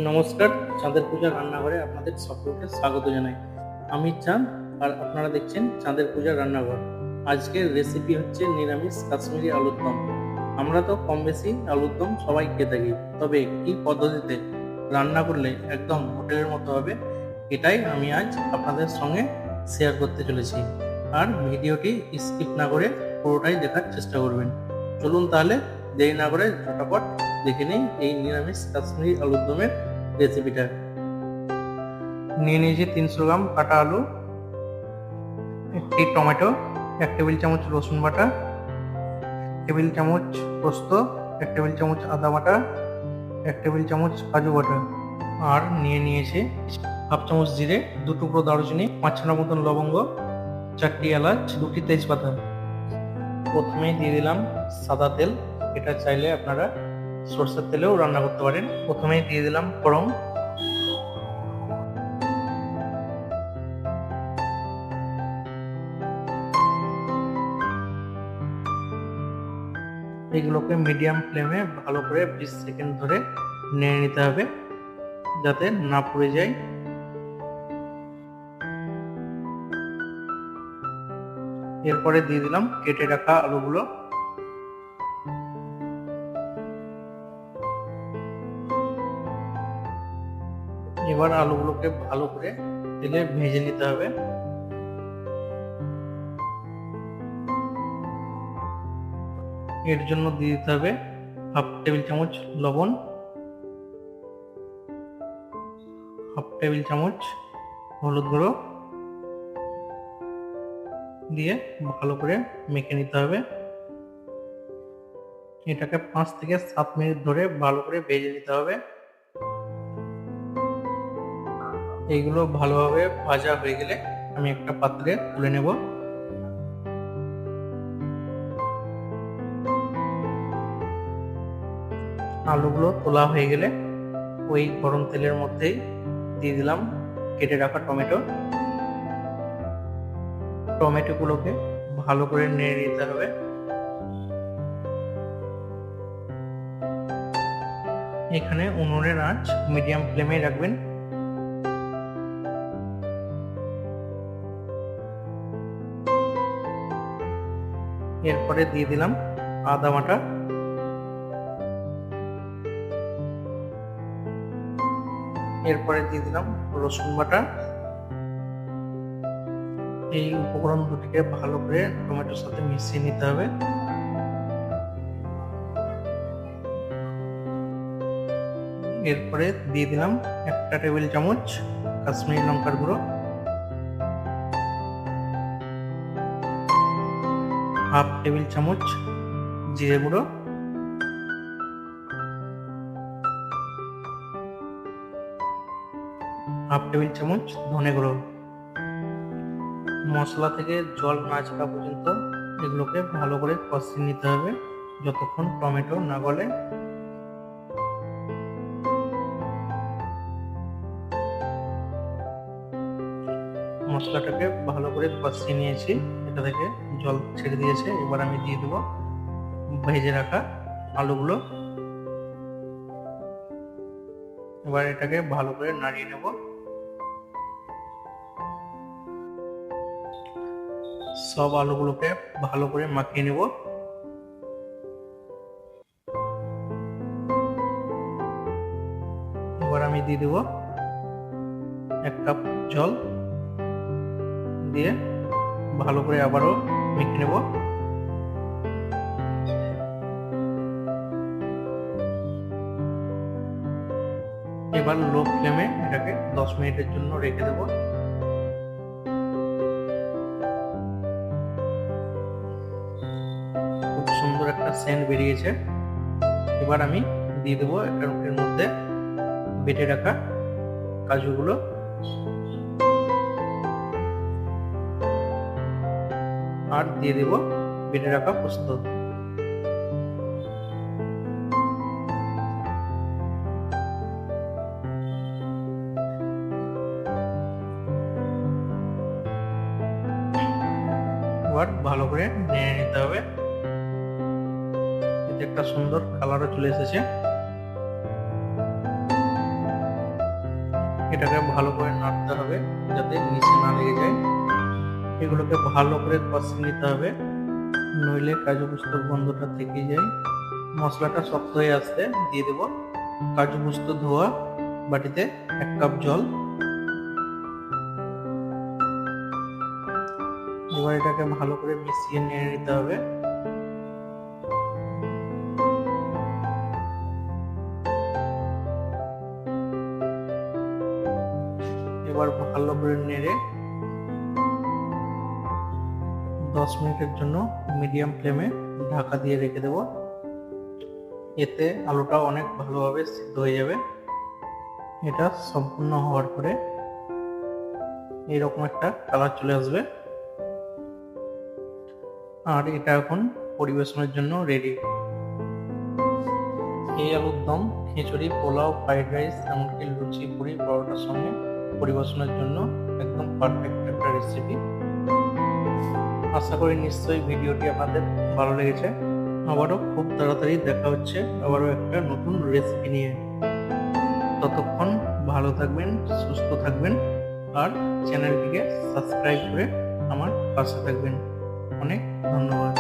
নমস্কার, চাঁদের পূজা রান্নাঘরে আপনাদের সকলকে স্বাগত জানাই। আমি চাঁদ আর আপনারা দেখছেন চাঁদের পূজা রান্নাঘর। আজকের রেসিপি হচ্ছে নিরামিষ কাশ্মীরি আলুর দম। আমরা তো কম বেশি আলুর দম সবাই খেয়ে থাকি, তবে কি পদ্ধতিতে রান্না করলে একদম হোটেলের মতো হবে, এটাই আমি আজ আপনাদের সঙ্গে শেয়ার করতে চলেছি। আর ভিডিওটি স্কিপ না করে পুরোটাই দেখার চেষ্টা করবেন। চলুন তাহলে দেরি না করে ঝটাপট দেখে নিই এই নিরামিষ কাশ্মীরি আলুর দমের রেসিপিটা। নিয়ে নিয়েছি 300 গ্রাম কাটা আলু, একটি টমেটো, 1 টেবিল চামচ রসুন বাটা, টেবিল চামচ পোস্ত, 1 টেবিল চামচ আদা বাটা, 1 টেবিল চামচ কাজু বাটা, আর নিয়ে নিয়েছি হাফ চামচ জিরে, 2 টুকরো দারুচিনি, 5-6 মতন লবঙ্গ, 4টি এলাচ, 2টি তেজপাতা। প্রথমেই দিয়ে দিলাম সাদা তেল, এটা চাইলে আপনারা সরষের তেলেও রান্না করতে পারেন। প্রথমেই দিয়ে দিলাম ফোড়ন, এগুলোকে মিডিয়াম ফ্লেমে ভালো করে 20 সেকেন্ড ধরে নেড়ে নিতে হবে যাতে না পুড়ে যায়। এরপরে দিয়ে দিলাম কেটে রাখা আলুগুলো, এবার আলুগুলোকে ভালো করে তেলে ভেজে নিতে হবে। এর জন্য দিয়ে দিতে হবে হাফ টেবিল চামচ লবণ, হাফ টেবিল চামচ হলুদ গুঁড়ো দিয়ে ভালো করে মেখে নিতে হবে। এটাকে 5 থেকে 7 মিনিট ধরে ভালো করে ভেজে নিতে হবে। এইগুলো ভালোভাবে ভাজা হয়ে গেলে আমি একটা পাত্রে তুলে নেব। আলুগুলো তোলা হয়ে গেলে ওই গরম তেলের মধ্যেই দিয়ে দিলাম কেটে রাখা টমেটো। টমেটোগুলোকে ভালো করে নেড়ে নিতে হবে। এখানে উনুনের আঁচ মিডিয়াম ফ্লেমে রাখবেন। এরপরে দিয়ে দিলাম আদা বাটা, এরপরে দিয়ে দিলাম রসুন বাটা। এই উপকরণ দুটিকে ভালো করে টমেটোর সাথে মিশিয়ে নিতে হবে। এরপরে দিয়ে দিলাম 1 টেবিল চামচ কাশ্মীরি লঙ্কার গুঁড়ো, হাফ টেবিল চামচ জিরে গুঁড়ো, হাফ টেবিল চামচ ধনে গুঁড়ো। মশলা থেকে জল না ছাড়া পর্যন্ত এগুলোকে ভালো করে কষিয়ে নিতে হবে যতক্ষণ টমেটো না গলে। মশলাটাকে ভালো করে কষিয়ে নিয়েছি, এটা থেকে জল ছেড়ে দিয়েছে। এবার আমি দিয়ে দেবো ভেজে রাখা আলুগুলো। এবার এটাকে ভালো করে নাড়িয়ে নেব। সব আলুগুলোকে ভালো করে মাখিয়ে নেব। এবার আমি দিয়ে দেব 1 কাপ জল, দিয়ে ভালো করে আবারও মেখে নেব। এবার লো ফ্লেমে এটাকে 10 মিনিটের জন্য রেখে দেব। খুব সুন্দর একটা সেন্ট বেরিয়েছে। এবার আমি দিয়ে দেবো এর মধ্যে বেটে রাখা কাজুগুলো, আর দিয়ে দেব বেটে রাখা পোস্ত। এবার ভালো করে নেড়ে নিতে হবে। এতে একটা সুন্দর কালারও চলে এসেছে। এটাকে ভালো করে নাড়তে হবে যাতে নিচে না লেগে যায়। এগুলোকে ভালো করে কষিয়ে নিতে হবে, নইলে কাজু পোস্তর গন্ধটা থেকে যায়। মশলাটা শক্ত হয়ে আসতে দিয়ে দেব কাজু পোস্ত ধোয়া বাটিতে 1 কাপ জল। এবার এটাকে ভালো করে মিশিয়ে নিয়ে নিতে হবে। এবার ভালো করে নেড়ে 10 মিনিটের জন্য মিডিয়াম ফ্লেমে ঢাকা দিয়ে রেখে দেব। এতে আলুটা অনেক ভালোভাবে সিদ্ধ হয়ে যাবে। এটা সম্পূর্ণ হওয়ার পরে এরকম একটা কালার চলে আসবে, আর এটা এখন পরিবেশনের জন্য রেডি। এই আলুর দম খিচুড়ি, পোলাও, ফ্রাইড রাইস, এমনকি লুচি, পুরি, পরোটার সঙ্গে পরিবেশনের জন্য একদম পারফেক্ট একটা রেসিপি। আশা করি নিশ্চয়ই ভিডিওটি আপনাদের ভালো লেগেছে। আবারও খুব তাড়াতাড়ি দেখা হচ্ছে আবারও একটা নতুন রেসিপি নিয়ে। ততক্ষণ ভালো থাকবেন, সুস্থ থাকবেন, আর চ্যানেলটিকে সাবস্ক্রাইব করে আমার পাশে থাকবেন। অনেক ধন্যবাদ।